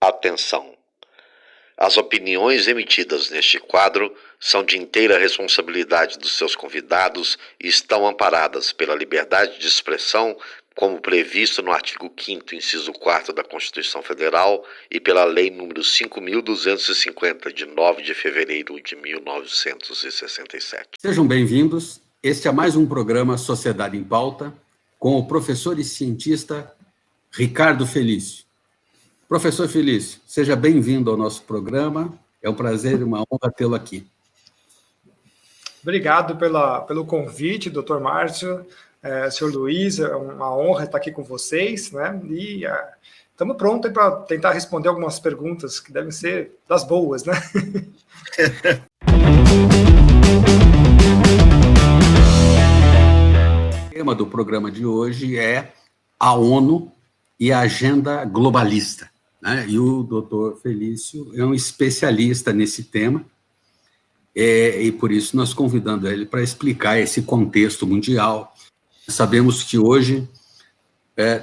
Atenção! As opiniões emitidas neste quadro são de inteira responsabilidade dos seus convidados e estão amparadas pela liberdade de expressão, como previsto no artigo 5º, inciso 4º da Constituição Federal e pela Lei nº 5.250, de 9 de fevereiro de 1967. Sejam bem-vindos. Este é mais um programa Sociedade em Pauta, com o professor e cientista Ricardo Felício. Professor Felício, seja bem-vindo ao nosso programa. É um prazer e uma honra tê-lo aqui. Obrigado pelo convite, doutor Márcio, senhor Luiz. É uma honra estar aqui com vocês, né? E estamos prontos para tentar responder algumas perguntas que devem ser das boas, né? O tema do programa de hoje é a ONU e a agenda globalista, né? E o doutor Felício é um especialista nesse tema, e por isso nós convidamos ele para explicar esse contexto mundial. Sabemos que hoje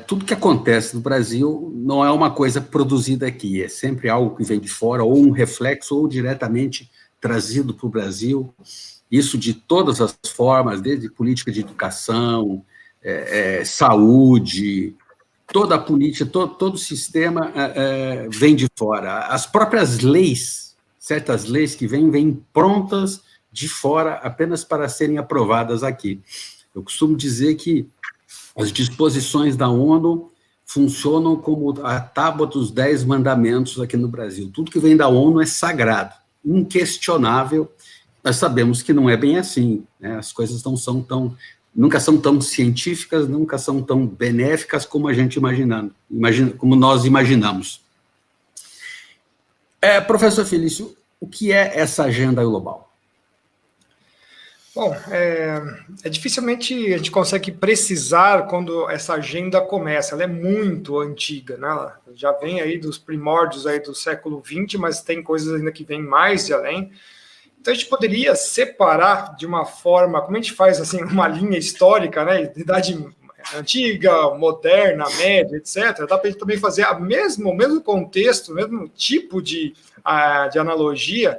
tudo que acontece no Brasil não é uma coisa produzida aqui, é sempre algo que vem de fora, ou um reflexo, ou diretamente trazido para o Brasil, isso de todas as formas, desde política de educação, saúde, toda a política, todo o sistema vem de fora. As próprias leis, certas leis que vêm prontas de fora apenas para serem aprovadas aqui. Eu costumo dizer que as disposições da ONU funcionam como a tábua dos 10 mandamentos aqui no Brasil. Tudo que vem da ONU é sagrado, inquestionável. Nós sabemos que não é bem assim, né? As coisas nunca são tão científicas, nunca são tão benéficas como a gente como nós imaginamos. Professor Felício, o que é essa agenda global? Bom, dificilmente a gente consegue precisar quando essa agenda começa. Ela é muito antiga, né? Ela já vem aí dos primórdios aí do século XX, mas tem coisas ainda que vêm mais de além. Então, a gente poderia separar de uma forma, como a gente faz assim, uma linha histórica, né, idade antiga, moderna, média, etc. Dá para a gente também fazer o mesmo contexto, o mesmo tipo de analogia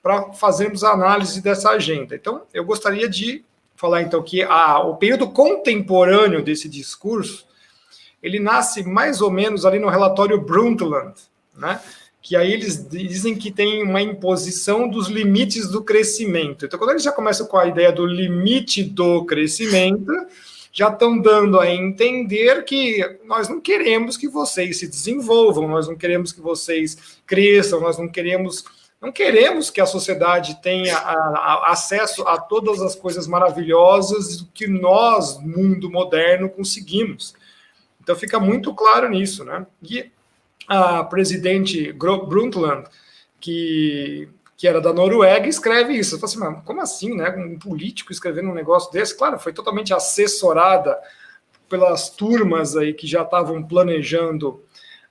para fazermos a análise dessa agenda. Então, eu gostaria de falar, então, que o período contemporâneo desse discurso, ele nasce mais ou menos ali no relatório Brundtland, né? Que aí eles dizem que tem uma imposição dos limites do crescimento. Então, quando eles já começam com a ideia do limite do crescimento, já estão dando a entender que nós não queremos que vocês se desenvolvam, nós não queremos que vocês cresçam, nós não queremos que a sociedade tenha acesso a todas as coisas maravilhosas que nós, mundo moderno, conseguimos. Então, fica muito claro nisso, né? E a presidente Brundtland, que era da Noruega, escreve isso. Eu falo assim, mas como assim, né? Um político escrevendo um negócio desse? Claro, foi totalmente assessorada pelas turmas aí que já estavam planejando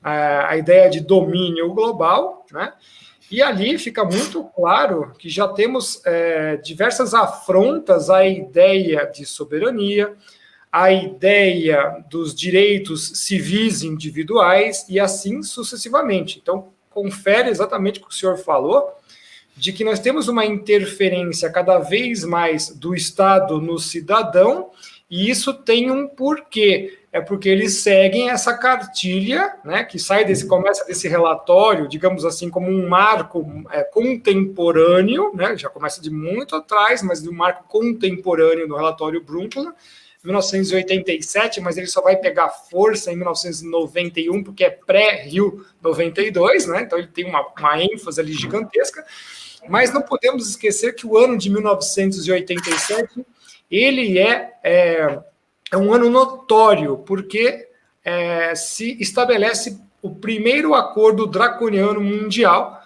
a ideia de domínio global, né? E ali fica muito claro que já temos diversas afrontas à ideia de soberania, a ideia dos direitos civis individuais e assim sucessivamente. Então, confere exatamente o que o senhor falou, de que nós temos uma interferência cada vez mais do Estado no cidadão, e isso tem um porquê. É porque eles seguem essa cartilha, né, que começa desse relatório, digamos assim, como um marco contemporâneo, né, já começa de muito atrás, mas de um marco contemporâneo no relatório Brundtland, 1987, mas ele só vai pegar força em 1991, porque é pré-Rio 92, né? Então ele tem uma ênfase ali gigantesca, mas não podemos esquecer que o ano de 1987, ele é um ano notório, porque se estabelece o primeiro acordo draconiano mundial,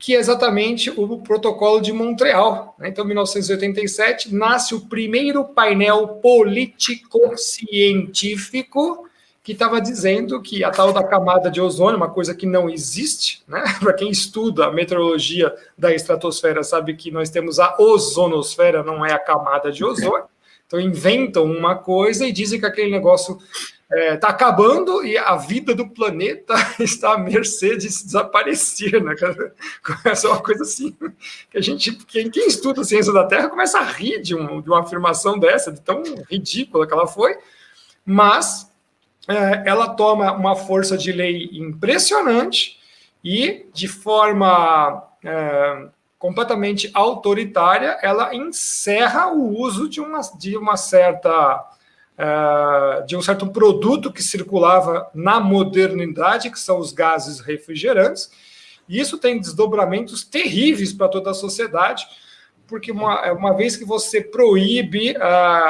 que é exatamente o Protocolo de Montreal. Então, em 1987, nasce o primeiro painel político-científico que estava dizendo que a tal da camada de ozônio, uma coisa que não existe, né? Para quem estuda a meteorologia da estratosfera sabe que nós temos a ozonosfera, não é a camada de ozônio. Então, inventam uma coisa e dizem que aquele negócio está acabando e a vida do planeta está à mercê de se desaparecer, né? Essa é uma coisa assim que quem estuda a ciência da Terra começa a rir de uma afirmação dessa, de tão ridícula que ela foi, mas ela toma uma força de lei impressionante e, de forma completamente autoritária, ela encerra o uso de um certo produto que circulava na modernidade, que são os gases refrigerantes, e isso tem desdobramentos terríveis para toda a sociedade, porque uma vez que você proíbe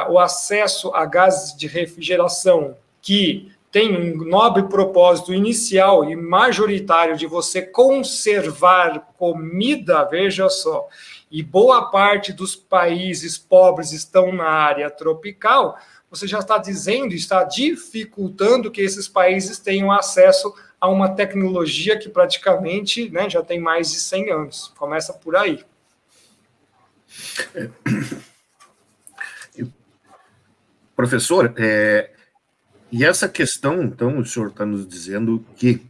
o acesso a gases de refrigeração que tem um nobre propósito inicial e majoritário de você conservar comida, veja só, e boa parte dos países pobres estão na área tropical, você já está dizendo, está dificultando que esses países tenham acesso a uma tecnologia que praticamente, né, já tem mais de 100 anos. Começa por aí. Professor, e essa questão, então, o senhor está nos dizendo que,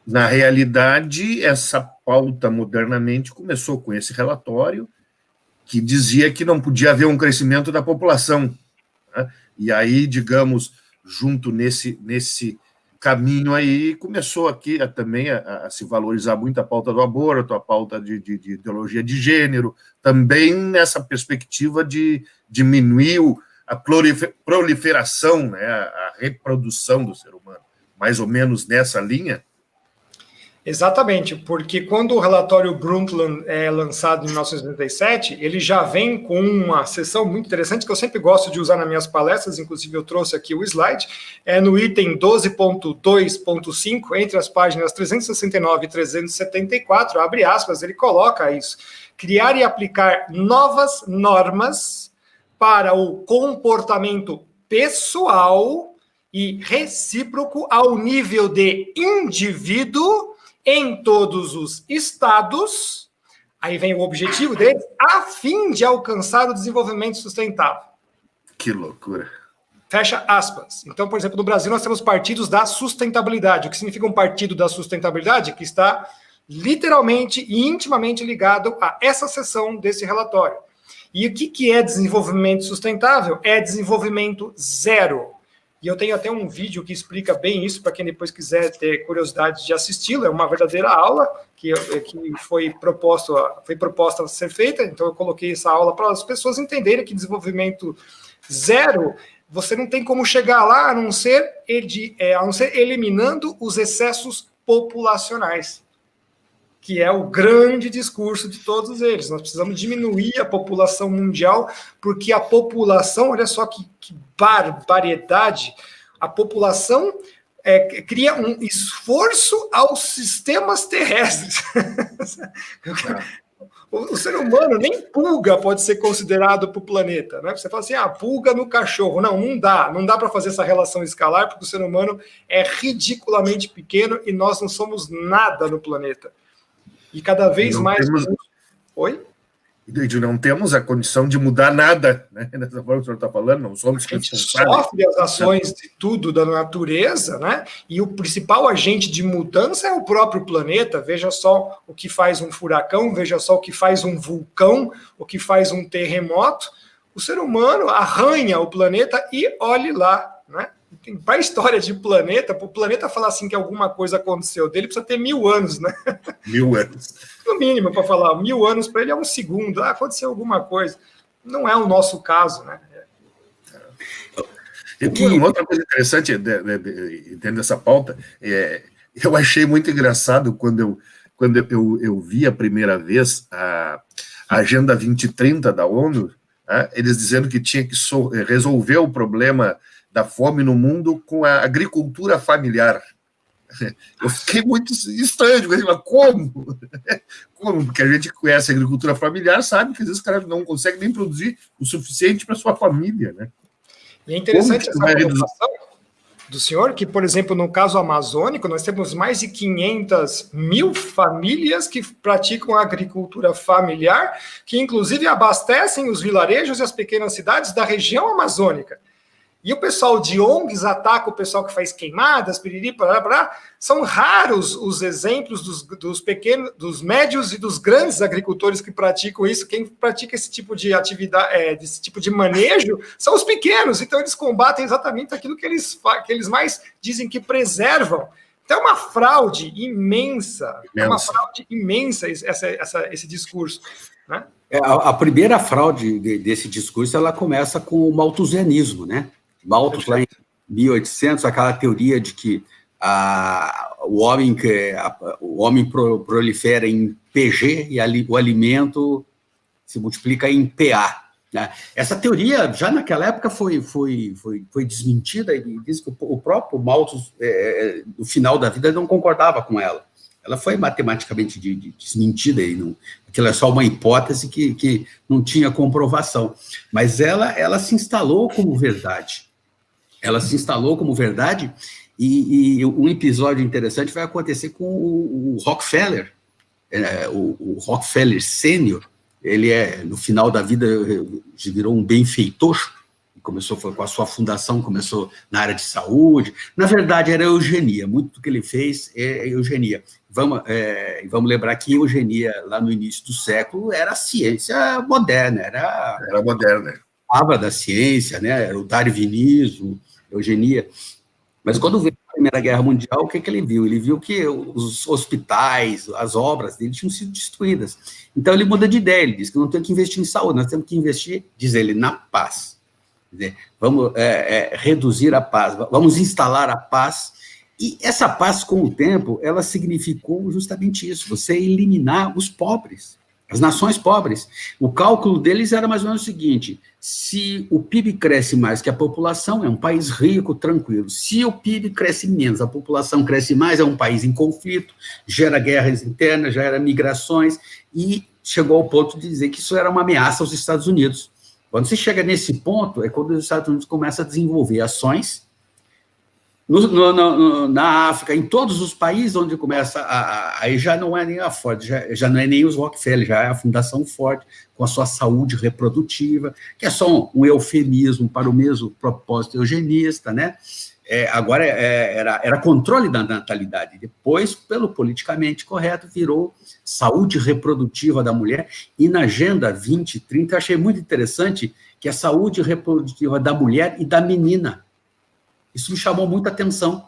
na realidade, essa pauta modernamente começou com esse relatório que dizia que não podia haver um crescimento da população, né? E aí, digamos, junto nesse caminho aí, começou aqui também a se valorizar muito a pauta do aborto, a pauta de ideologia de gênero, também nessa perspectiva de diminuir a proliferação, né, a reprodução do ser humano, mais ou menos nessa linha? Exatamente, porque quando o relatório Brundtland é lançado em 1987, ele já vem com uma seção muito interessante que eu sempre gosto de usar nas minhas palestras, inclusive eu trouxe aqui o slide, no item 12.2.5, entre as páginas 369 e 374, abre aspas, ele coloca isso: criar e aplicar novas normas para o comportamento pessoal e recíproco ao nível de indivíduo em todos os estados, aí vem o objetivo deles, a fim de alcançar o desenvolvimento sustentável. Que loucura. Fecha aspas. Então, por exemplo, no Brasil nós temos partidos da sustentabilidade. O que significa um partido da sustentabilidade? Que está literalmente e intimamente ligado a essa seção desse relatório. E o que é desenvolvimento sustentável? É desenvolvimento zero. E eu tenho até um vídeo que explica bem isso, para quem depois quiser ter curiosidade de assisti-lo. É uma verdadeira aula que foi proposta a ser feita. Então, eu coloquei essa aula para as pessoas entenderem que desenvolvimento zero, você não tem como chegar lá a não ser eliminando os excessos populacionais, que é o grande discurso de todos eles. Nós precisamos diminuir a população mundial, porque a população, olha só que barbaridade, a população cria um esforço aos sistemas terrestres. O ser humano, nem pulga pode ser considerado para o planeta, né? Você fala assim, pulga no cachorro. Não dá para fazer essa relação escalar, porque o ser humano é ridiculamente pequeno e nós não somos nada no planeta. E cada vez mais... Oi? Não temos a condição de mudar nada, né? Nessa forma que o senhor está falando, não somos responsáveis. A gente sofre as ações de tudo da natureza, né? E o principal agente de mudança é o próprio planeta. Veja só o que faz um furacão, veja só o que faz um vulcão, o que faz um terremoto. O ser humano arranha o planeta e olhe lá, né? Para a história de planeta, para o planeta falar assim que alguma coisa aconteceu dele, precisa ter 1000 anos, né? 1000 anos. No mínimo, para falar, 1000 anos para ele é um segundo. Aconteceu alguma coisa. Não é o nosso caso, né? Uma outra coisa interessante dentro dessa pauta, eu achei muito engraçado quando eu vi a primeira vez a Agenda 2030 da ONU, né, eles dizendo que tinha que resolver o problema da fome no mundo com a agricultura familiar. Eu fiquei muito estranho, mas como? Como? Porque a gente conhece a agricultura familiar, sabe que às vezes os caras não conseguem nem produzir o suficiente para sua família, né? E é interessante essa colocação do senhor, que, por exemplo, no caso amazônico, nós temos mais de 500 mil famílias que praticam a agricultura familiar, que inclusive abastecem os vilarejos e as pequenas cidades da região amazônica. E o pessoal de ONGs ataca o pessoal que faz queimadas, piriri, parará. São raros os exemplos dos pequenos, dos médios e dos grandes agricultores que praticam isso. Quem pratica esse tipo de atividade, esse tipo de manejo, são os pequenos. Então, eles combatem exatamente aquilo que eles mais dizem que preservam. Então, é uma fraude imensa. É uma fraude imensa esse discurso, né? A primeira fraude desse discurso, ela começa com o malthusianismo, né? Malthus, lá em 1800, aquela teoria de que o homem prolifera em PG e o alimento se multiplica em PA. Né? Essa teoria, já naquela época, foi desmentida, e diz que o próprio Malthus, no final da vida, não concordava com ela. Ela foi matematicamente desmentida, e aquilo é só uma hipótese que não tinha comprovação. Mas ela se instalou como verdade. Ela se instalou como verdade, e um episódio interessante vai acontecer com o Rockefeller. O Rockefeller Sênior, ele no final da vida, virou um benfeitor, foi com a sua fundação, começou na área de saúde. Na verdade, era eugenia, muito do que ele fez é eugenia. Vamos lembrar que eugenia, lá no início do século, era a ciência moderna, era moderna. Falava da ciência, né? Era o darwinismo, eugenia. Mas quando veio a Primeira Guerra Mundial, o que ele viu? Ele viu que os hospitais, as obras dele tinham sido destruídas. Então, ele muda de ideia, ele diz que não temos que investir em saúde, nós temos que investir, diz ele, na paz. Quer dizer, vamos reduzir a paz, vamos instalar a paz. E essa paz, com o tempo, ela significou justamente isso, você eliminar os pobres, as nações pobres. O cálculo deles era mais ou menos o seguinte: se o PIB cresce mais que a população, é um país rico, tranquilo. Se o PIB cresce menos, a população cresce mais, é um país em conflito, gera guerras internas, gera migrações, e chegou ao ponto de dizer que isso era uma ameaça aos Estados Unidos. Quando você chega nesse ponto, é quando os Estados Unidos começam a desenvolver ações na África, em todos os países onde começa, aí já não é nem a Ford, já não é nem os Rockefeller, já é a Fundação Ford, com a sua saúde reprodutiva, que é só um eufemismo para o mesmo propósito eugenista, né? Agora era controle da natalidade, depois, pelo politicamente correto, virou saúde reprodutiva da mulher, e na Agenda 2030, eu achei muito interessante que a saúde reprodutiva da mulher e da menina. Isso me chamou muita atenção.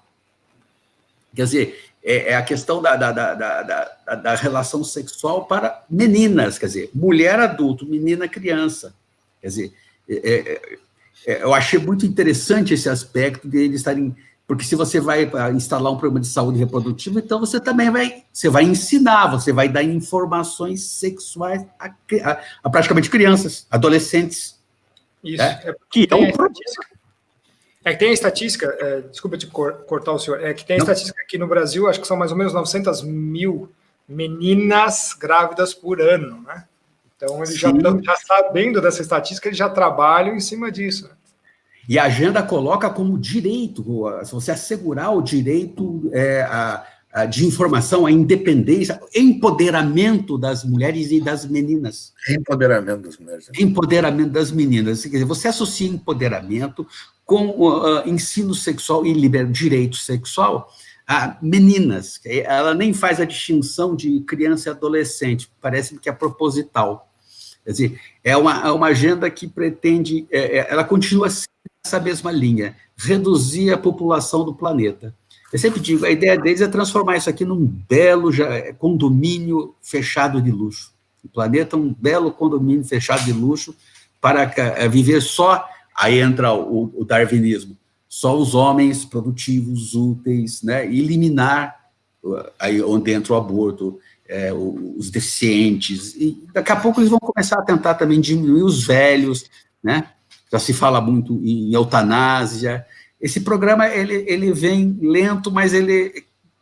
Quer dizer, é a questão da relação sexual para meninas, quer dizer, mulher adulto, menina criança. Quer dizer, eu achei muito interessante esse aspecto de eles estarem... Porque se você vai instalar um programa de saúde reprodutiva, então você também vai ensinar, você vai dar informações sexuais a praticamente crianças, adolescentes. Isso. Que é um problema. Que tem a estatística, desculpa te cortar o senhor, que tem a estatística aqui no Brasil, acho que são mais ou menos 900 mil meninas grávidas por ano, né? Então, eles já sabendo dessa estatística, eles já trabalham em cima disso. E a agenda coloca como direito, você assegurar o direito de informação, a independência, empoderamento das mulheres e das meninas. Empoderamento das mulheres. Empoderamento das meninas. Quer dizer, você associa empoderamento com ensino sexual e direito sexual a meninas. Ela nem faz a distinção de criança e adolescente, parece que é proposital. Quer dizer, é uma agenda que pretende, ela continua nessa mesma linha, reduzir a população do planeta. Eu sempre digo, a ideia deles é transformar isso aqui num belo condomínio fechado de luxo. O planeta é um belo condomínio fechado de luxo para viver só, aí entra o darwinismo, só os homens produtivos, úteis, né? E eliminar, aí onde entra o aborto, os deficientes, e daqui a pouco eles vão começar a tentar também diminuir os velhos, né? Já se fala muito em eutanásia. Esse programa, ele vem lento, mas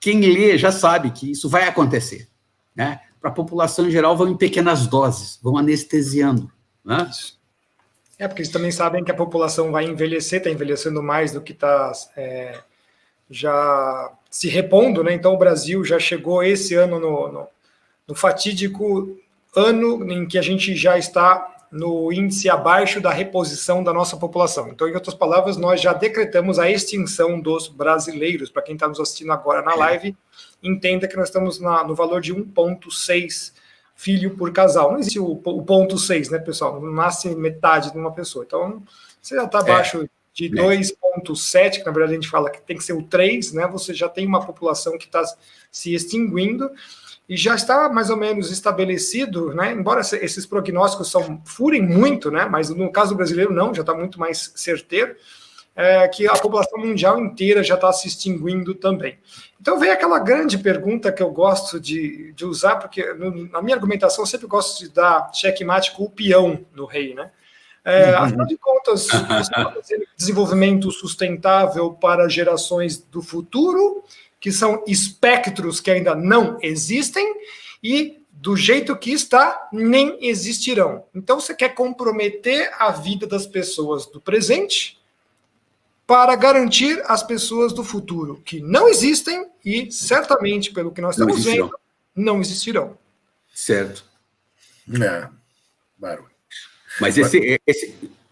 quem lê já sabe que isso vai acontecer, né? Para a população em geral, vão em pequenas doses, vão anestesiando, né? Porque eles também sabem que a população vai envelhecer, está envelhecendo mais do que está já se repondo, né? Então, o Brasil já chegou esse ano no fatídico ano em que a gente já está no índice abaixo da reposição da nossa população. Então, em outras palavras, nós já decretamos a extinção dos brasileiros. Para quem está nos assistindo agora na live, entenda que nós estamos no valor de 1,6 filho por casal. Não existe o 0,6, né, pessoal? Não nasce metade de uma pessoa. Então, você já está abaixo de 2,7, que na verdade a gente fala que tem que ser o 3, né? Você já tem uma população que está se extinguindo e já está mais ou menos estabelecido, né? Embora esses prognósticos furem muito, né? Mas no caso do brasileiro não, já está muito mais certeiro, que a população mundial inteira já está se extinguindo também. Então vem aquela grande pergunta que eu gosto de usar, porque na minha argumentação eu sempre gosto de dar checkmate com o peão no rei, né? Afinal de contas, você está fazendo desenvolvimento sustentável para gerações do futuro, que são espectros que ainda não existem, e do jeito que está, nem existirão. Então você quer comprometer a vida das pessoas do presente para garantir as pessoas do futuro, que não existem e, certamente, pelo que nós estamos vendo, não existirão. Certo. Barulho. Mas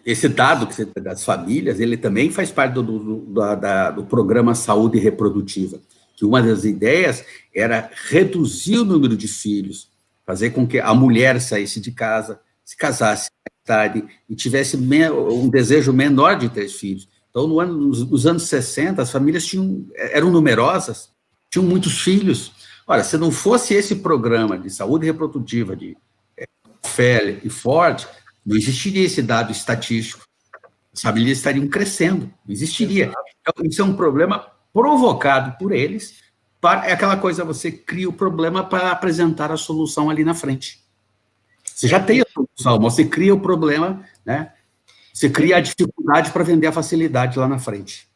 esse dado das famílias, ele também faz parte do programa Saúde Reprodutiva, que uma das ideias era reduzir o número de filhos, fazer com que a mulher saísse de casa, se casasse mais tarde e tivesse um desejo menor de ter filhos. Então, nos anos 60, as famílias eram numerosas, tinham muitos filhos. Ora, se não fosse esse programa de saúde reprodutiva de Rockefeller e Ford, não existiria esse dado estatístico. As famílias estariam crescendo, não existiria. Então, isso é um problema provocado por eles. É aquela coisa, você cria o problema para apresentar a solução ali na frente. Você já tem a solução, mas você cria o problema, né? Você cria a dificuldade para vender a facilidade lá na frente.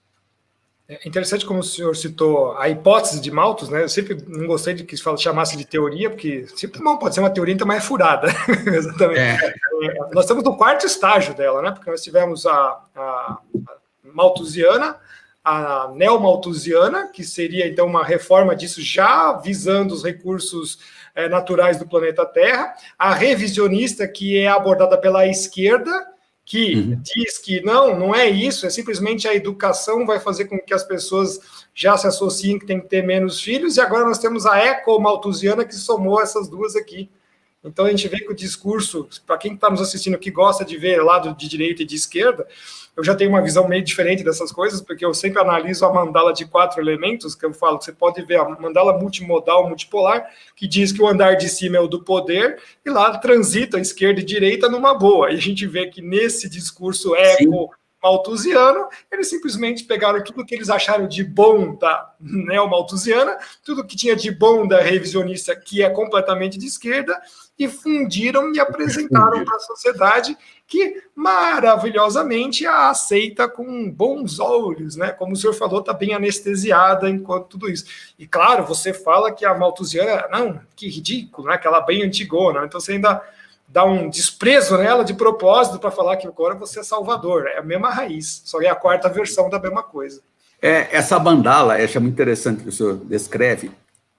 É interessante como o senhor citou a hipótese de Malthus, né? Eu sempre não gostei de que chamasse de teoria, porque sempre bom, pode ser uma teoria, então, mas é furada. Exatamente. Nós estamos no quarto estágio dela, né? Porque nós tivemos a malthusiana, a neomalthusiana, que seria, então, uma reforma disso já visando os recursos naturais do planeta Terra, a revisionista, que é abordada pela esquerda, que diz que não é isso, é simplesmente a educação vai fazer com que as pessoas já se associem que tem que ter menos filhos, e agora nós temos a eco-malthusiana que somou essas duas aqui. Então a gente vê que o discurso, para quem está nos assistindo que gosta de ver lado de direita e de esquerda, eu já tenho uma visão meio diferente dessas coisas, porque eu sempre analiso a mandala de 4 elementos, que eu falo que você pode ver a mandala multimodal, multipolar, que diz que o andar de cima é o do poder, e lá transita a esquerda e direita numa boa. E a gente vê que nesse discurso eco-malthusiano, eles simplesmente pegaram tudo que eles acharam de bom da neomalthusiana, tudo que tinha de bom da revisionista, que é completamente de esquerda, e fundiram e apresentaram para a sociedade, que maravilhosamente a aceita com bons olhos, né? Como o senhor falou, está bem anestesiada enquanto tudo isso. E claro, você fala que a malthusiana, não, que ridículo, né? Aquela bem antigona, então você ainda dá um desprezo nela de propósito para falar que agora você é salvador, é a mesma raiz, só é a quarta versão da mesma coisa. Essa mandala, eu acho muito interessante que o senhor descreve,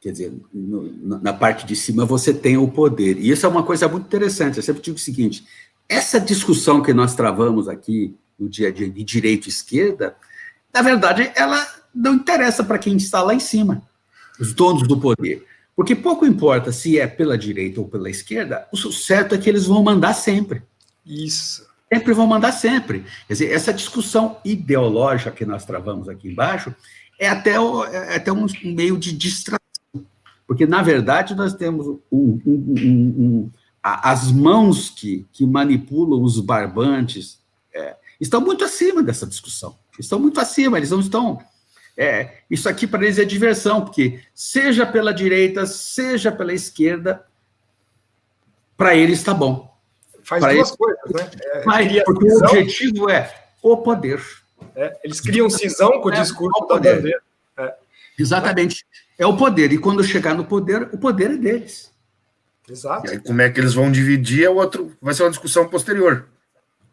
quer dizer, na parte de cima você tem o poder, e isso é uma coisa muito interessante. Eu sempre digo o seguinte: essa discussão que nós travamos aqui no dia a dia de direita e esquerda, na verdade, ela não interessa para quem está lá em cima, os donos do poder, porque pouco importa se é pela direita ou pela esquerda, o certo é que eles vão mandar sempre. Isso. Sempre vão mandar sempre. Quer dizer, essa discussão ideológica que nós travamos aqui embaixo é até um meio de distração. Porque, na verdade, nós temos as mãos que manipulam os barbantes estão muito acima dessa discussão. Estão muito acima, eles não estão... isso aqui para eles é diversão, porque seja pela direita, seja pela esquerda, para eles está bom. Faz duas coisas, né? Porque o objetivo é o poder. Eles criam cisão com o discurso da bandeira. Exatamente. É o poder. E quando chegar no poder, o poder é deles. Exato. E aí, como é que eles vão dividir vai ser uma discussão posterior.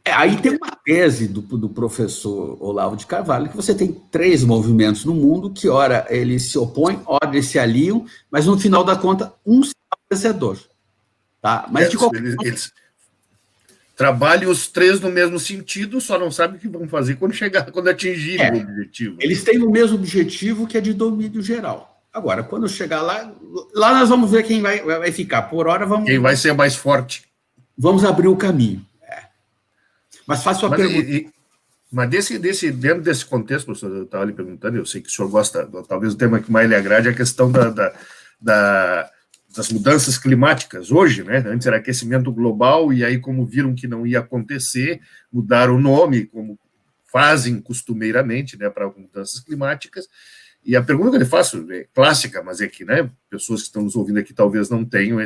Aí tem uma tese do professor Olavo de Carvalho, que você tem 3 movimentos no mundo, que ora eles se opõem, ora eles se aliam, mas no final da conta, um será o vencedor. Tá? Mas de qualquer trabalhe os três no mesmo sentido, só não sabe o que vão fazer quando atingir o objetivo. Eles têm o mesmo objetivo, que é de domínio geral. Agora, quando chegar lá nós vamos ver quem vai ficar. Por hora, quem vai ser mais forte. Vamos abrir o caminho. Mas faço a pergunta. Mas dentro desse contexto, professor, eu estava lhe perguntando, eu sei que o senhor gosta, talvez o tema que mais lhe agrade é a questão das mudanças climáticas hoje, né? Antes era aquecimento global, e aí, como viram que não ia acontecer, mudaram o nome, como fazem costumeiramente, né, para mudanças climáticas. E a pergunta que eu lhe faço é clássica, mas é que, né, pessoas que estão nos ouvindo aqui talvez não tenham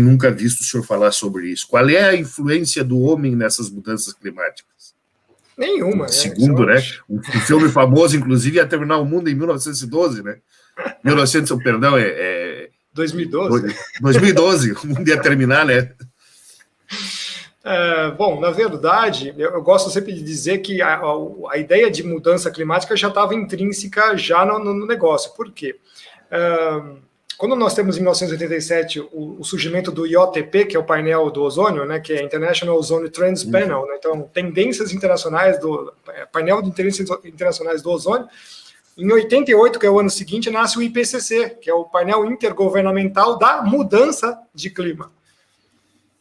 nunca visto o senhor falar sobre isso. Qual é a influência do homem nessas mudanças climáticas? Nenhuma. Segundo, né? Um filme famoso, inclusive, ia terminar o mundo em 1912, né? 2012. 2012, o mundo ia terminar, né? Bom, na verdade, eu gosto sempre de dizer que a ideia de mudança climática já estava intrínseca já no negócio. Por quê? Quando nós temos em 1987 o surgimento do IOTP, que é o painel do ozônio, né, que é International Ozone Trends Panel, né, então tendências internacionais painel de tendências internacionais do ozônio. Em 88, que é o ano seguinte, nasce o IPCC, que é o painel intergovernamental da mudança de clima.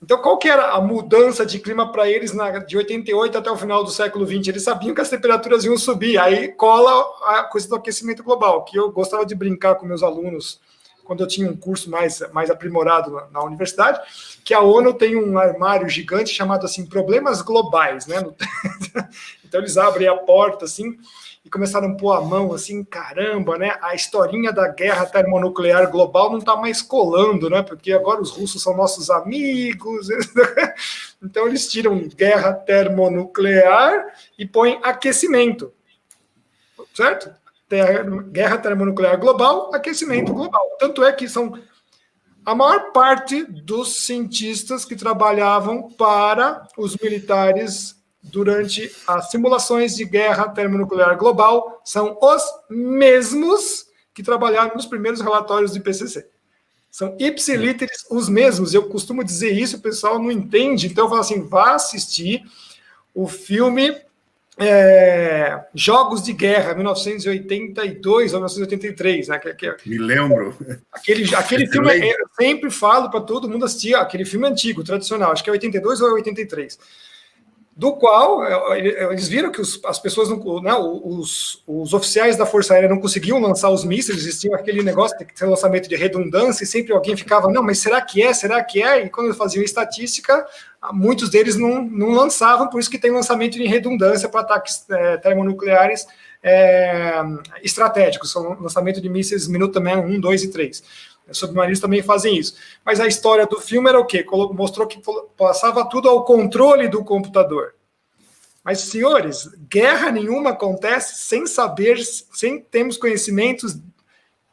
Então, qual que era a mudança de clima para eles de 88 até o final do século XX? Eles sabiam que as temperaturas iam subir, aí cola a coisa do aquecimento global, que eu gostava de brincar com meus alunos quando eu tinha um curso mais aprimorado na universidade, que a ONU tem um armário gigante chamado assim, problemas globais, né? Então eles abrem a porta assim e começaram a pôr a mão assim, caramba, né? A historinha da guerra termonuclear global não está mais colando, né? Porque agora os russos são nossos amigos. Então eles tiram guerra termonuclear e põem aquecimento, certo? Guerra termonuclear global, aquecimento global. Tanto é que são a maior parte dos cientistas que trabalhavam para os militares durante as simulações de guerra termonuclear global são os mesmos que trabalharam nos primeiros relatórios do IPCC. São ipsiliteris os mesmos. Eu costumo dizer isso, o pessoal não entende. Então eu falo assim, vá assistir o filme Jogos de Guerra, 1982 ou 1983, né? Me lembro. Aquele filme, eu sempre falo para todo mundo assistir, aquele filme antigo, tradicional, acho que é 82 ou 83, do qual eles viram que as pessoas, os oficiais da Força Aérea não conseguiam lançar os mísseis, existia aquele negócio de ter lançamento de redundância, e sempre alguém ficava, não, mas será que é? Será que é? E quando eles faziam estatística, muitos deles não lançavam, por isso que tem lançamento de redundância para ataques termonucleares estratégicos, são lançamento de mísseis Minuteman 1, 2 e 3. Os submarinos também fazem isso. Mas a história do filme era o quê? Mostrou que passava tudo ao controle do computador. Mas, senhores, guerra nenhuma acontece sem termos conhecimentos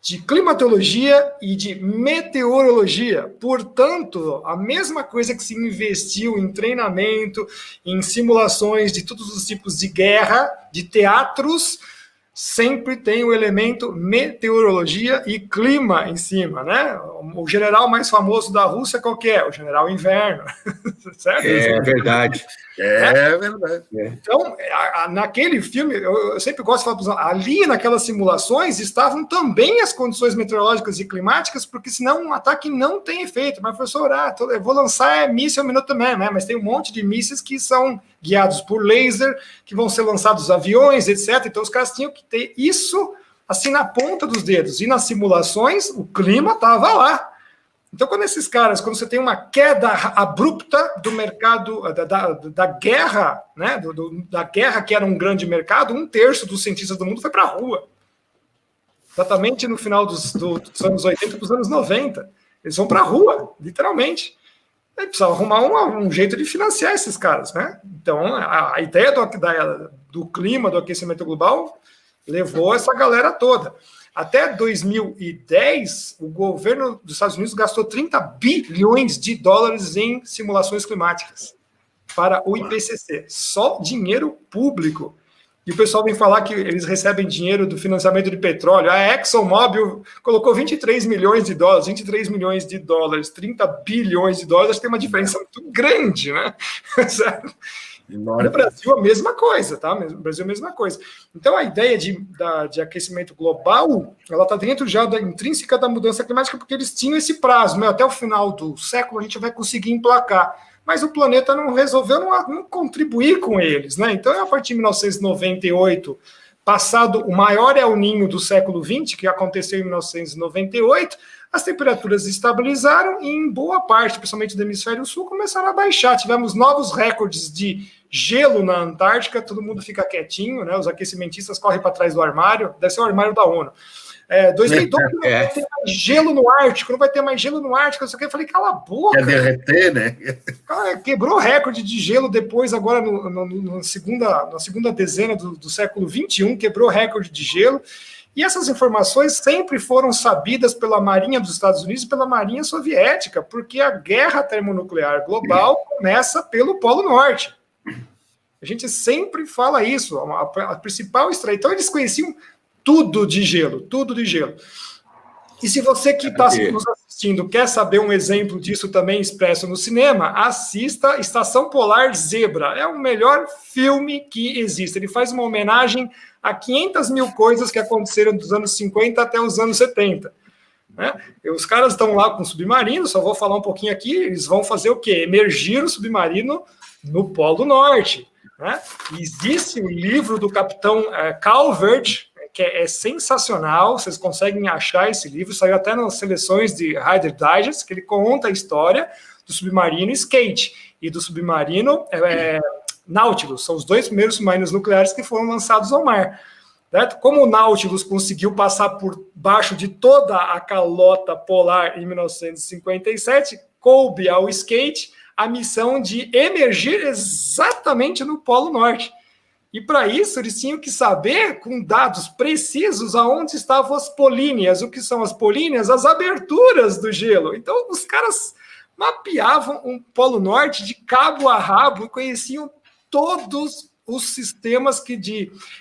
de climatologia e de meteorologia. Portanto, a mesma coisa que se investiu em treinamento, em simulações de todos os tipos de guerra, de teatros, sempre tem o elemento meteorologia e clima em cima, né? O general mais famoso da Rússia qual que é? O general Inverno, certo? É verdade. É verdade. Então, naquele filme, eu sempre gosto de falar, ali naquelas simulações estavam também as condições meteorológicas e climáticas, porque senão um ataque não tem efeito. Mas, professor, eu vou lançar míssil Minuteman, né? Mas tem um monte de mísseis que são guiados por laser, que vão ser lançados aviões, etc. Então, os caras tinham que ter isso assim na ponta dos dedos. E nas simulações, o clima estava lá. Então, quando você tem uma queda abrupta do mercado, da guerra, né, da guerra que era um grande mercado, 1/3 dos cientistas do mundo foi para a rua. Exatamente no final dos anos 80 para os anos 90. Eles vão para a rua, literalmente. Eles precisavam arrumar um jeito de financiar esses caras, né? Então, a ideia do clima, do aquecimento global, levou essa galera toda. Até 2010, o governo dos Estados Unidos gastou 30 bilhões de dólares em simulações climáticas para o IPCC. Só dinheiro público. E o pessoal vem falar que eles recebem dinheiro do financiamento de petróleo. A ExxonMobil colocou 23 milhões de dólares, 23 milhões de dólares, 30 bilhões de dólares, tem uma diferença muito grande, né? No Brasil, a mesma coisa, tá? No Brasil, a mesma coisa. Então, a ideia de aquecimento global, ela está dentro já da intrínseca da mudança climática, porque eles tinham esse prazo, né? Até o final do século a gente vai conseguir emplacar. Mas o planeta não resolveu não contribuir com eles, né? Então, a partir de 1998, passado o maior El Niño do século XX, que aconteceu em 1998, as temperaturas estabilizaram e em boa parte, principalmente do hemisfério sul, começaram a baixar. Tivemos novos recordes de gelo na Antártica, todo mundo fica quietinho, né? Os aquecimentistas correm para trás do armário, deve ser o armário da ONU. 2012 não vai ter mais gelo no Ártico, não vai ter mais gelo no Ártico, eu falei, cala a boca. Quer derreter, né? Cara, quebrou o recorde de gelo depois, agora na segunda dezena do século XXI, quebrou o recorde de gelo. E essas informações sempre foram sabidas pela Marinha dos Estados Unidos e pela Marinha Soviética, porque a guerra termonuclear global começa pelo Polo Norte. A gente sempre fala isso, a principal extração. Então, eles conheciam tudo de gelo, tudo de gelo. E se você que está nos assistindo quer saber um exemplo disso também expresso no cinema, assista Estação Polar Zebra. É o melhor filme que existe. Ele faz uma homenagem a 500 mil coisas que aconteceram dos anos 50 até os anos 70. Né? E os caras estão lá com submarino, só vou falar um pouquinho aqui, eles vão fazer o quê? Emergir o submarino no Polo Norte. Né? Existe o livro do capitão Calvert, que é sensacional, vocês conseguem achar esse livro, saiu até nas seleções de Reader's Digest, que ele conta a história do submarino Skate e do submarino Nautilus, são os dois primeiros submarinos nucleares que foram lançados ao mar. Certo? Como o Nautilus conseguiu passar por baixo de toda a calota polar em 1957, coube ao Skate a missão de emergir exatamente no Polo Norte. E para isso eles tinham que saber, com dados precisos, aonde estavam as políneas. O que são as políneas? As aberturas do gelo. Então os caras mapeavam um Polo Norte de cabo a rabo e conheciam todos os sistemas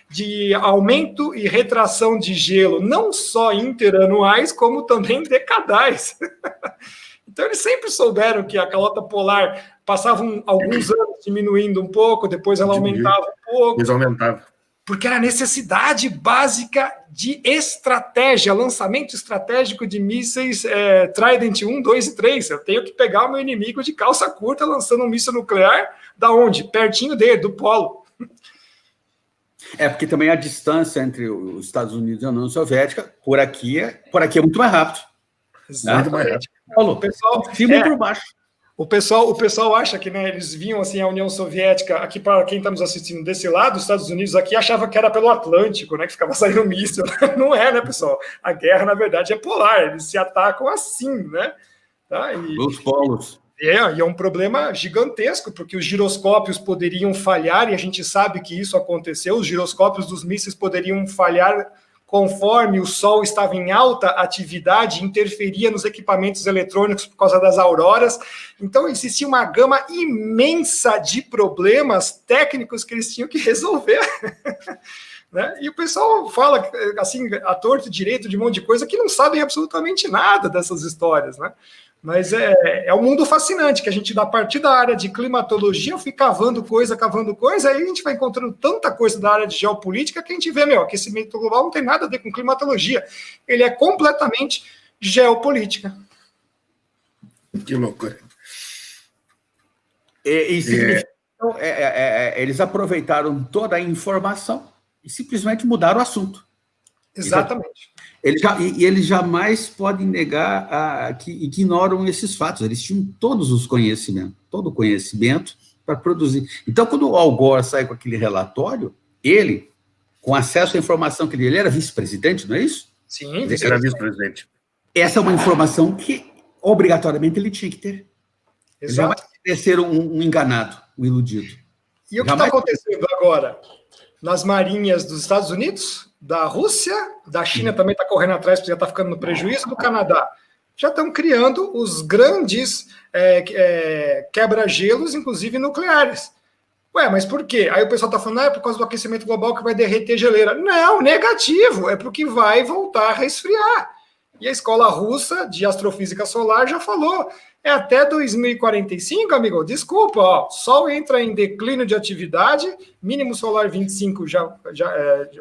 de aumento e retração de gelo, não só interanuais, como também decadais. Então, eles sempre souberam que a calota polar passava alguns anos diminuindo um pouco, depois ela aumentava um pouco. Eles aumentavam. Porque era necessidade básica de estratégia, lançamento estratégico de mísseis Trident 1, 2 e 3. Eu tenho que pegar o meu inimigo de calça curta lançando um míssil nuclear, da onde? Pertinho dele, do polo. Porque também a distância entre os Estados Unidos e a União Soviética, por aqui é muito mais rápido. Exatamente. O pessoal, cima e por baixo. O pessoal acha que, né, eles viam assim a União Soviética, aqui para quem está nos assistindo desse lado, os Estados Unidos aqui achava que era pelo Atlântico, né, que ficava saindo míssil. Não é, né, pessoal? A guerra, na verdade, é polar, eles se atacam assim, né? Tá? Os polos. E é um problema gigantesco, porque os giroscópios poderiam falhar, e a gente sabe que isso aconteceu, os giroscópios dos mísseis poderiam falhar conforme o Sol estava em alta atividade, interferia nos equipamentos eletrônicos por causa das auroras. Então, existia uma gama imensa de problemas técnicos que eles tinham que resolver. Né? E o pessoal fala, assim, à torto e direito de um monte de coisa que não sabem absolutamente nada dessas histórias, né? Mas é um mundo fascinante, que a gente, a partir da área de climatologia, fica cavando coisa, aí a gente vai encontrando tanta coisa da área de geopolítica que a gente vê, aquecimento global não tem nada a ver com climatologia. Ele é completamente geopolítica. Que loucura. Então, eles aproveitaram toda a informação e simplesmente mudaram o assunto. Exatamente. Eles jamais podem negar que ignoram esses fatos. Eles tinham todo o conhecimento para produzir. Então, quando o Al Gore sai com aquele relatório, ele, com acesso à informação que ele era vice-presidente, não é isso? Sim, ele era vice-presidente. Essa é uma informação que, obrigatoriamente, ele tinha que ter. Exato. Ele jamais ia ser um enganado, um iludido. E o que está acontecendo agora nas marinhas dos Estados Unidos, da Rússia, da China também está correndo atrás, porque já está ficando no prejuízo, do Canadá. Já estão criando os grandes quebra-gelos, inclusive nucleares. Ué, mas por quê? Aí o pessoal está falando, é por causa do aquecimento global que vai derreter geleira. Não, negativo, é porque vai voltar a resfriar. E a escola russa de astrofísica solar já falou, é até 2045, amigo, desculpa, ó, Sol entra em declínio de atividade, mínimo solar 25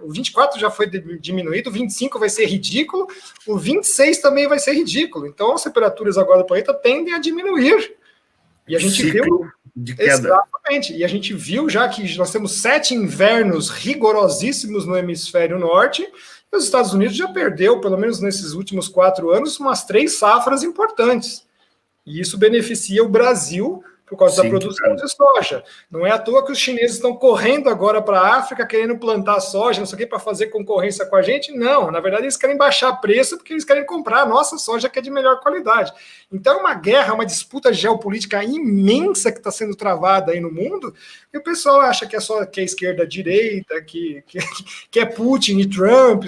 o 24 já foi diminuído, o 25 vai ser ridículo, o 26 também vai ser ridículo. Então as temperaturas agora do planeta tendem a diminuir. E a gente viu de queda. Exatamente. E a gente viu já que nós temos 7 invernos rigorosíssimos no hemisfério norte. E os Estados Unidos já perdeu, pelo menos nesses últimos 4 anos, umas 3 safras importantes. E isso beneficia o Brasil por causa da produção de soja. Não é à toa que os chineses estão correndo agora para a África, querendo plantar soja, não sei o que, para fazer concorrência com a gente. Não, na verdade eles querem baixar preço porque eles querem comprar a nossa soja que é de melhor qualidade. Então é uma guerra, uma disputa geopolítica imensa que está sendo travada aí no mundo, e o pessoal acha que é só que é esquerda-direita, que é Putin e Trump.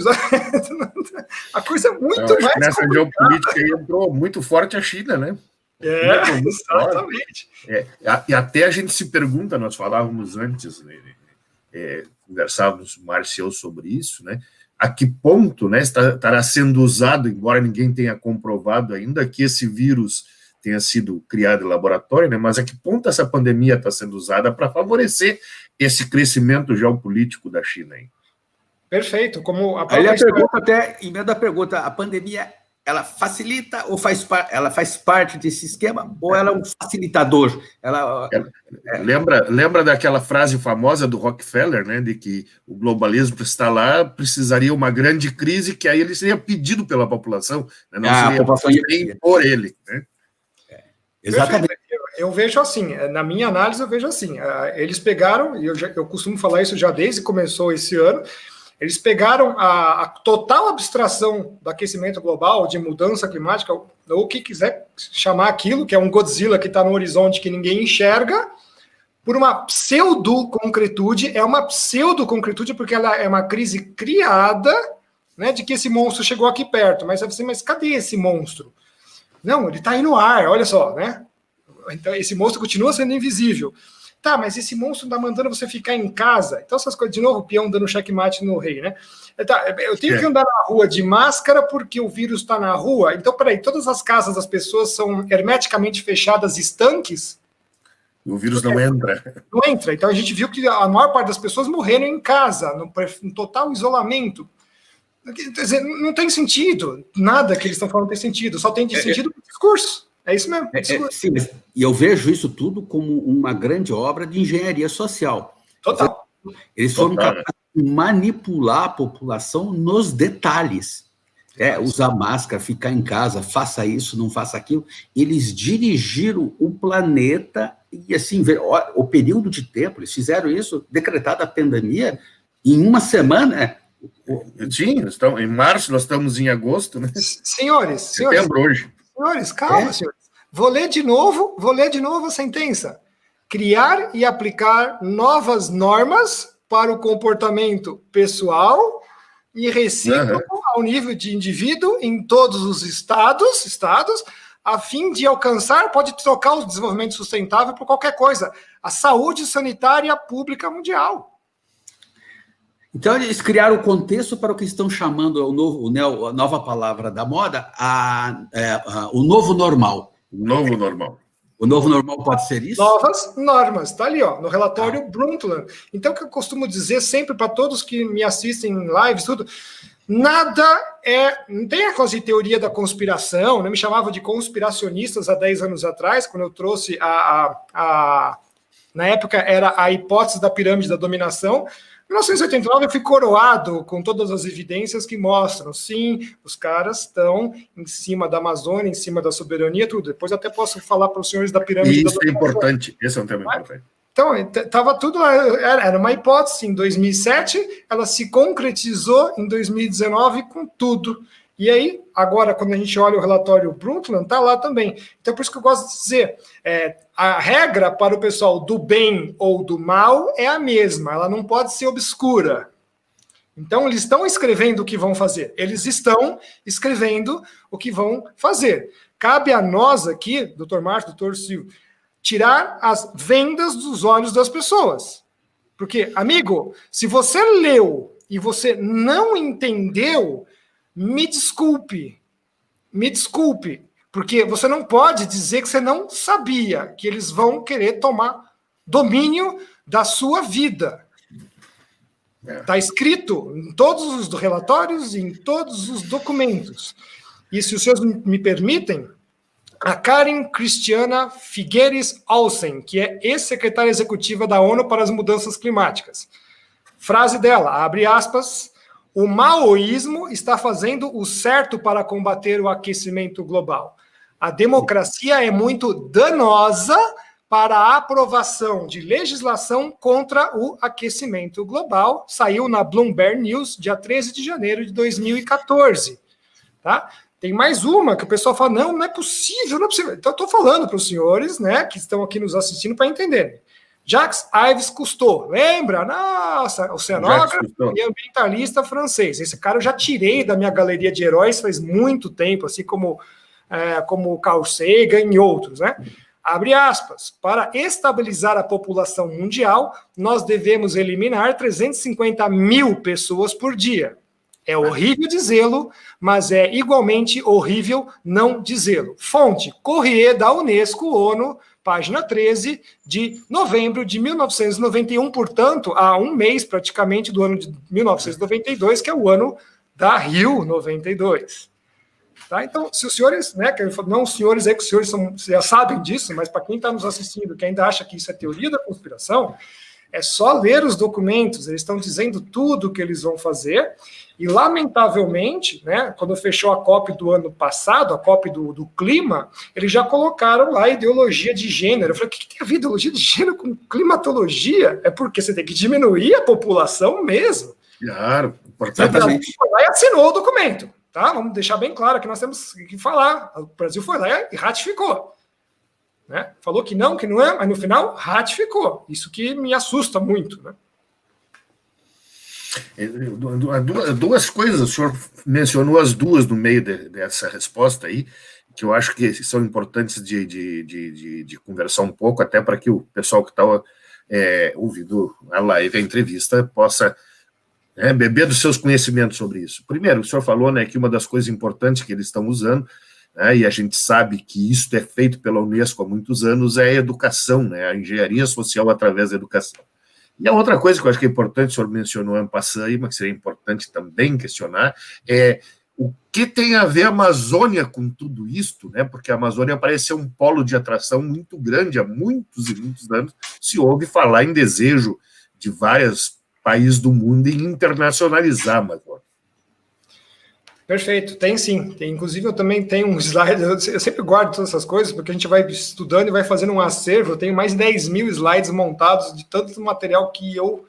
A coisa é muito mais nessa geopolítica aí entrou muito forte a China, né? Exatamente. E até a gente se pergunta, nós falávamos antes, né, conversávamos, Márcio e eu, sobre isso, né? A que ponto, né, estará sendo usado, embora ninguém tenha comprovado ainda que esse vírus tenha sido criado em laboratório, né? Mas a que ponto essa pandemia está sendo usada para favorecer esse crescimento geopolítico da China? Hein? Perfeito. Como Aí a pergunta até, em meio da pergunta, a pandemia ela facilita ou ela faz parte desse esquema ou ela é um facilitador? Lembra daquela frase famosa do Rockefeller, né, de que o globalismo para estar lá precisaria uma grande crise que aí ele seria pedido pela população, né, não seria a população ia por ele, né? Exatamente. Eu vejo assim, na minha análise eu vejo assim, eles pegaram, e eu costumo falar isso já desde que começou esse ano, eles pegaram a total abstração do aquecimento global, de mudança climática, ou o que quiser chamar aquilo, que é um Godzilla que está no horizonte que ninguém enxerga, por uma pseudo-concretude. É uma pseudo-concretude porque ela é uma crise criada, né, de que esse monstro chegou aqui perto. Mas você, mas cadê esse monstro? Não, ele está aí no ar, olha só, né? Então esse monstro continua sendo invisível. Tá, mas esse monstro está mandando você ficar em casa. Então, essas coisas, de novo, o peão dando checkmate no rei, né? Tá, eu tenho que andar na rua de máscara porque o vírus está na rua. Então, peraí, todas as casas das pessoas são hermeticamente fechadas, estanques? O vírus não entra. Não entra. Então, a gente viu que a maior parte das pessoas morreram em casa, no total isolamento. Quer dizer, não tem sentido. Nada que eles estão falando tem sentido. Só tem sentido o discurso. É isso mesmo. Sim, mas, e eu vejo isso tudo como uma grande obra de engenharia social. Total. Eles foram capazes de manipular a população nos detalhes. Usar máscara, ficar em casa, faça isso, não faça aquilo. Eles dirigiram o planeta e, assim, o período de tempo, eles fizeram isso, decretada a pandemia, em uma semana. Sim, em março, nós estamos em agosto, né? Senhores. Setembro hoje. Senhores, calma, senhores. Vou ler de novo a sentença. Criar e aplicar novas normas para o comportamento pessoal e recíproco ao nível de indivíduo em todos os estados, a fim de alcançar, pode trocar o desenvolvimento sustentável por qualquer coisa, a saúde sanitária pública mundial. Então, eles criaram o contexto para o que estão chamando a nova palavra da moda, o novo normal. O novo normal. O novo normal pode ser isso? Novas normas, está ali, ó, no relatório Brundtland. Então, o que eu costumo dizer sempre para todos que me assistem em lives, tudo, não tem a coisa de teoria da conspiração, né? Me chamava de conspiracionistas há 10 anos atrás, quando eu trouxe na época era a hipótese da pirâmide da dominação. Em 1989, eu fui coroado com todas as evidências que mostram, sim, os caras estão em cima da Amazônia, em cima da soberania, tudo. Depois até posso falar para os senhores da pirâmide. Isso é importante, esse é um tema importante. Então, estava tudo, era uma hipótese em 2007, ela se concretizou em 2019 com tudo. E aí, agora, quando a gente olha o relatório Brundtland, está lá também. Então, por isso que eu gosto de dizer, a regra para o pessoal do bem ou do mal é a mesma, ela não pode ser obscura. Então, eles estão escrevendo o que vão fazer. Eles estão escrevendo o que vão fazer. Cabe a nós aqui, doutor Márcio, doutor Silvio, tirar as vendas dos olhos das pessoas. Porque, amigo, se você leu e você não entendeu, me desculpe, porque você não pode dizer que você não sabia que eles vão querer tomar domínio da sua vida. Está escrito em todos os relatórios e em todos os documentos. E se os senhores me permitem, a Karen Christiana Figueires Olsen, que é ex-secretária executiva da ONU para as Mudanças Climáticas. Frase dela, abre aspas, o maoísmo está fazendo o certo para combater o aquecimento global. A democracia é muito danosa para a aprovação de legislação contra o aquecimento global. Saiu na Bloomberg News, dia 13 de janeiro de 2014. Tá? Tem mais uma que o pessoal fala, não é possível, não é possível. Então, eu estou falando para os senhores, né, que estão aqui nos assistindo para entenderem. Jacques Yves Cousteau, lembra? Nossa, oceanógrafo e ambientalista francês. Esse cara eu já tirei da minha galeria de heróis faz muito tempo, assim como Carl Sagan e outros, né? Abre aspas, para estabilizar a população mundial, nós devemos eliminar 350 mil pessoas por dia. É horrível dizê-lo, mas é igualmente horrível não dizê-lo. Fonte, Corrier da Unesco, ONU, página 13, de novembro de 1991, portanto, há um mês praticamente do ano de 1992, que é o ano da Rio 92. Tá? Então, se os senhores, né, não os senhores que os senhores já sabem disso, mas para quem está nos assistindo, que ainda acha que isso é teoria da conspiração, é só ler os documentos, eles estão dizendo tudo o que eles vão fazer, e lamentavelmente, né, quando fechou a COP do ano passado, a COP do clima, eles já colocaram lá ideologia de gênero. Eu falei, o que tem a ver ideologia de gênero com climatologia? É porque você tem que diminuir a população mesmo. Claro, exatamente. O Brasil foi lá e assinou o documento, tá? Vamos deixar bem claro que nós temos que falar. O Brasil foi lá e ratificou. Né? Falou que não é, mas no final ratificou. Isso que me assusta muito, né? Duas coisas, o senhor mencionou as duas no meio dessa resposta aí, que eu acho que são importantes de conversar um pouco, até para que o pessoal que está ouvindo a live, a entrevista, possa beber dos seus conhecimentos sobre isso. Primeiro, o senhor falou, né, que uma das coisas importantes que eles estão usando, né, e a gente sabe que isso é feito pela Unesco há muitos anos, é a educação, né, a engenharia social através da educação. E a outra coisa que eu acho que é importante, o senhor mencionou em passant, mas que seria importante também questionar, é o que tem a ver a Amazônia com tudo isto, né? Porque a Amazônia parece ser um polo de atração muito grande, há muitos e muitos anos se ouve falar em desejo de vários países do mundo em internacionalizar a Amazônia. Perfeito, tem sim. Inclusive, eu também tenho um slide, eu sempre guardo todas essas coisas, porque a gente vai estudando e vai fazendo um acervo. Eu tenho mais de 10 mil slides montados de tanto material que eu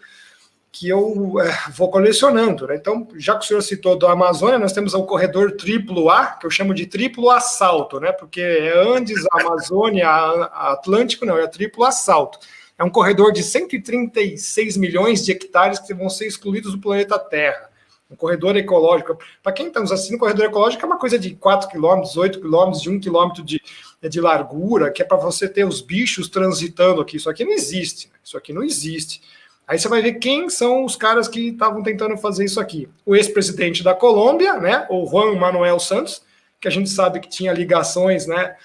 vou colecionando. Né? Então, já que o senhor citou da Amazônia, nós temos o corredor triplo A, que eu chamo de triplo assalto, né? Porque é Andes, a Amazônia, a Atlântico, não, é triplo assalto. É um corredor de 136 milhões de hectares que vão ser excluídos do planeta Terra. Um corredor ecológico. Para quem está nos assistindo, corredor ecológico é uma coisa de 4 quilômetros, 8 quilômetros, de 1 quilômetro de largura, que é para você ter os bichos transitando aqui. Isso aqui não existe. Isso aqui não existe. Aí você vai ver quem são os caras que estavam tentando fazer isso aqui. O ex-presidente da Colômbia, né, o Juan Manuel Santos, que a gente sabe que tinha ligações, né,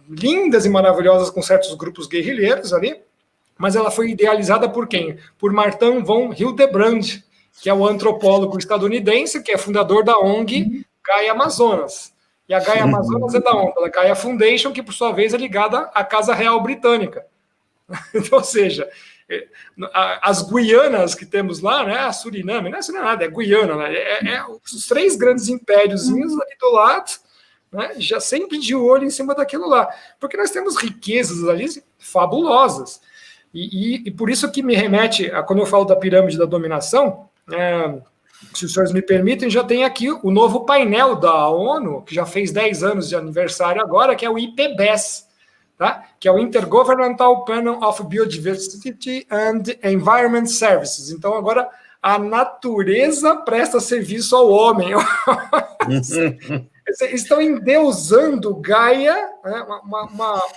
lindas e maravilhosas com certos grupos guerrilheiros ali, mas ela foi idealizada por quem? Por Martin von Hildebrand, que é o antropólogo estadunidense, que é fundador da ONG Gaia Amazonas. E a Gaia Amazonas é da onde? Da Gaia Foundation, que por sua vez é ligada à Casa Real Britânica. Então, ou seja, as Guianas que temos lá, né, a Suriname, não é nada, é Guiana, né, os 3 grandes impériozinhos ali do lado, né, já sempre de olho em cima daquilo lá, porque nós temos riquezas ali fabulosas, e por isso que me remete, quando eu falo da pirâmide da dominação, se os senhores me permitem, já tem aqui o novo painel da ONU, que já fez 10 anos de aniversário agora, que é o IPBES, tá? Que é o Intergovernmental Panel of Biodiversity and Environment Services. Então, agora, a natureza presta serviço ao homem. Eles estão endeusando Gaia, né,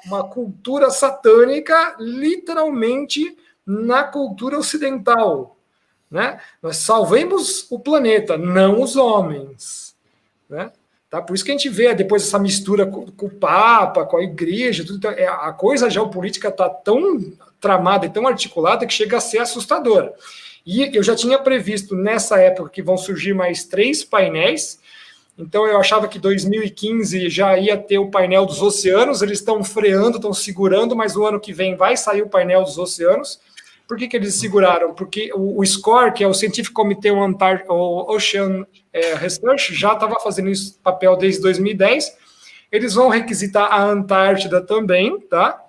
uma cultura satânica, literalmente na cultura ocidental. Né? Nós salvemos o planeta, não os homens. Né? Tá? Por isso que a gente vê depois essa mistura com o Papa, com a Igreja, tudo, a coisa geopolítica está tão tramada e tão articulada que chega a ser assustadora. E eu já tinha previsto nessa época que vão surgir mais 3 painéis. Então eu achava que 2015 já ia ter o painel dos oceanos, eles estão freando, estão segurando, mas o ano que vem vai sair o painel dos oceanos. Por que eles seguraram? Porque o SCORE, que é o Scientific Committee on Ocean Research, já estava fazendo esse papel desde 2010. Eles vão requisitar a Antártida também, tá?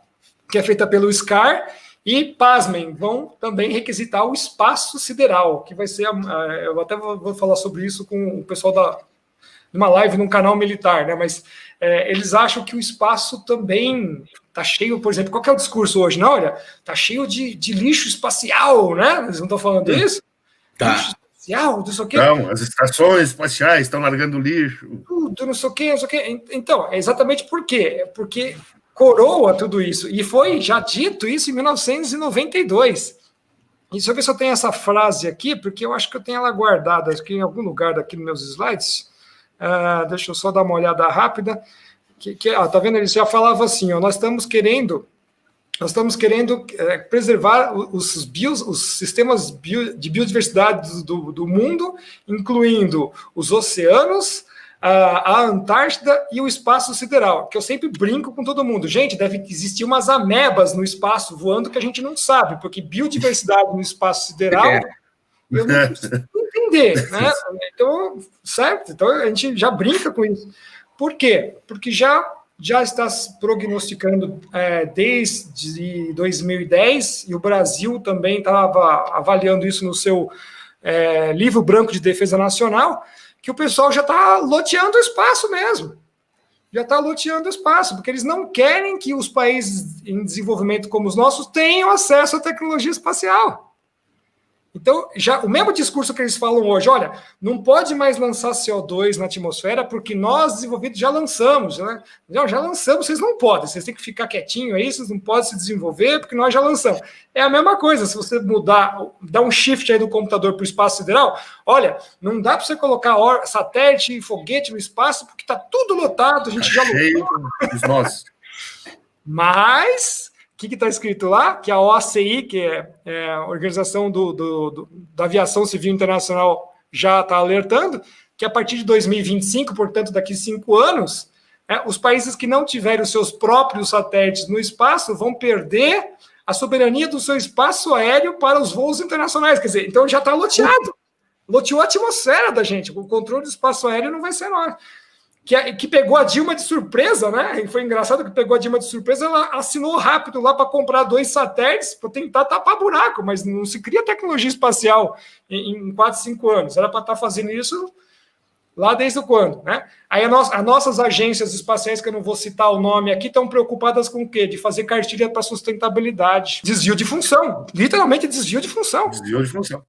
Que é feita pelo SCAR. E, pasmem, vão também requisitar o espaço sideral, que vai ser... eu até vou falar sobre isso com o pessoal numa live num canal militar, né? Mas eles acham que o espaço também está cheio, por exemplo, qual que é o discurso hoje? Não, olha, está cheio de lixo espacial, né? Eles não estão falando disso? Tá. Lixo espacial, não sei o quê. Não, as estações espaciais estão largando lixo. Tudo, não sei o quê, não sei o quê. Então, é exatamente por quê? É porque coroa tudo isso. E foi já dito isso em 1992. E deixa eu ver se eu tenho essa frase aqui, porque eu acho que eu tenho ela guardada aqui em algum lugar daqui nos meus slides. Deixa eu só dar uma olhada rápida. Tá vendo? Ele já falava assim: ó, nós estamos querendo preservar os sistemas de biodiversidade do mundo, incluindo os oceanos, a Antártida e o espaço sideral, que eu sempre brinco com todo mundo. Gente, deve existir umas amebas no espaço voando que a gente não sabe, porque biodiversidade no espaço sideral... Eu não consigo entender, né? Então, certo? Então a gente já brinca com isso. Por quê? Porque já está prognosticando desde 2010, e o Brasil também estava avaliando isso no seu livro branco de defesa nacional, que o pessoal já está loteando o espaço mesmo. Já está loteando o espaço, porque eles não querem que os países em desenvolvimento como os nossos tenham acesso à tecnologia espacial. Então, já o mesmo discurso que eles falam hoje, olha, não pode mais lançar CO2 na atmosfera porque nós, desenvolvidos, já lançamos, né? Já lançamos, vocês não podem, vocês têm que ficar quietinho aí, vocês não podem se desenvolver porque nós já lançamos. É a mesma coisa, se você dar um shift aí do computador para o espaço sideral, olha, não dá para você colocar satélite e foguete no espaço porque está tudo lotado, a gente já lutou. Nossa. Mas... O que está escrito lá? Que a OACI, que é a Organização da Aviação Civil Internacional, já está alertando que a partir de 2025, portanto, daqui a 5 anos, os países que não tiverem os seus próprios satélites no espaço vão perder a soberania do seu espaço aéreo para os voos internacionais. Quer dizer, então já está loteado. Loteou a atmosfera da gente. O controle do espaço aéreo não vai ser nós. Que pegou a Dilma de surpresa, né? E foi engraçado que pegou a Dilma de surpresa, ela assinou rápido lá para comprar 2 satélites para tentar tapar buraco, mas não se cria tecnologia espacial em 4, 5 anos. Era para estar fazendo isso lá desde quando, né? Aí as nossas agências espaciais, que eu não vou citar o nome aqui, estão preocupadas com o quê? De fazer cartilha para sustentabilidade. Desvio de função. Literalmente desvio de função. Desvio de função.